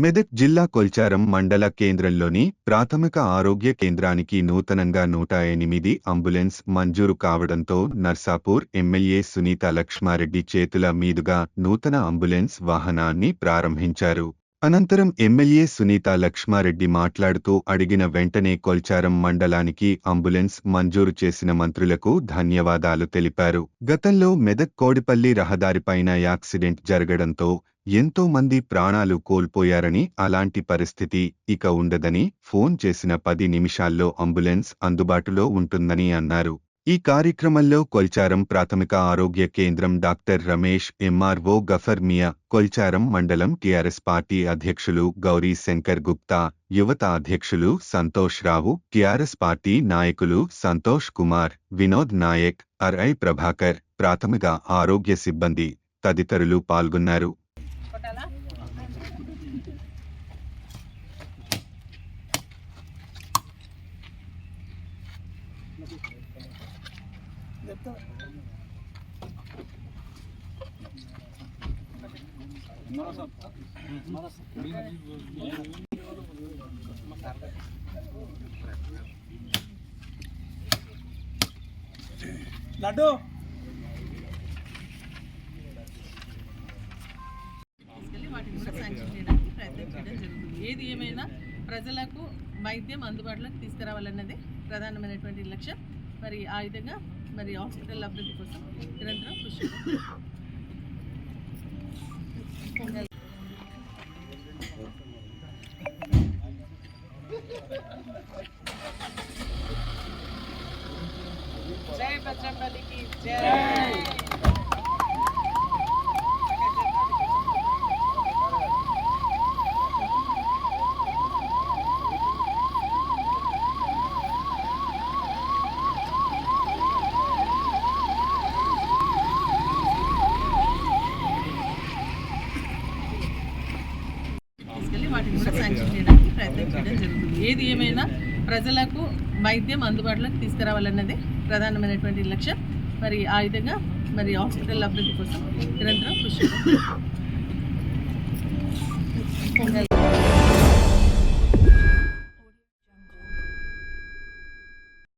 మెదక్ జిల్లా కొల్చారం మండల కేంద్రంలోని ప్రాథమిక ఆరోగ్య కేంద్రానికి నూతనంగా 108 అంబులెన్స్ మంజూరు కావడంతో నర్సాపూర్ ఎమ్మెల్యే సునీత లక్ష్మారెడ్డి చేతుల మీదుగా నూతన అంబులెన్స్ వాహనాన్ని ప్రారంభించారు. అనంతరం ఎమ్మెల్యే సునీత లక్ష్మారెడ్డి మాట్లాడుతూ అడిగిన వెంటనే కొల్చారం మండలానికి అంబులెన్స్ మంజూరు చేసిన మంత్రులకు ధన్యవాదాలు తెలిపారు. గతంలో మెదక్ కోడిపల్లి రహదారిపైన యాక్సిడెంట్ జరగడంతో ఎంతో మంది ప్రాణాలు కోల్పోయారని, అలాంటి పరిస్థితి ఇక ఉండదని, ఫోన్ చేసిన 10 నిమిషాల్లో అంబులెన్స్ అందుబాటులో ఉంటుందని అన్నారు. ఈ కార్యక్రమంలో కొల్చారం ప్రాథమిక ఆరోగ్య కేంద్రం డాక్టర్ రమేష్, ఎంఆర్ఓ గఫర్ మియా, కొల్చారం మండలం టీఆర్ఎస్ పార్టీ అధ్యక్షులు గౌరీ శంకర్ గుప్తా, యువత అధ్యక్షులు సంతోష్ రావు, టీఆర్ఎస్ పార్టీ నాయకులు సంతోష్ కుమార్, వినోద్ నాయక్, ఆర్ఐ ప్రభాకర్, ప్రాథమిక ఆరోగ్య సిబ్బంది తదితరులు పాల్గొన్నారు. లడ్డు వాటిని కూడా శాంక్షన్ చేయడానికి ప్రయత్నం చేయడం జరుగుతుంది. ఏది ఏమైనా ప్రజలకు వైద్యం అందుబాటులోకి తీసుకురావాలన్నది ప్రధానమైనటువంటి లక్ష్యం. మరి ఆ విధంగా మరి హాస్పిటల్ అభివృద్ధి కోసం నిరంతరం కృషి జై బజరంగబలికి జై. వాటిని కూడా శాంక్షన్ చేయడానికి ప్రయత్నం చేయడం జరుగుతుంది. ఏది ఏమైనా ప్రజలకు వైద్యం అందుబాటులోకి తీసుకురావాలన్నది ప్రధానమైనటువంటి లక్ష్యం. మరి ఆ విధంగా మరి హాస్పిటల్ అభివృద్ధి కోసం నిరంతరం కృషి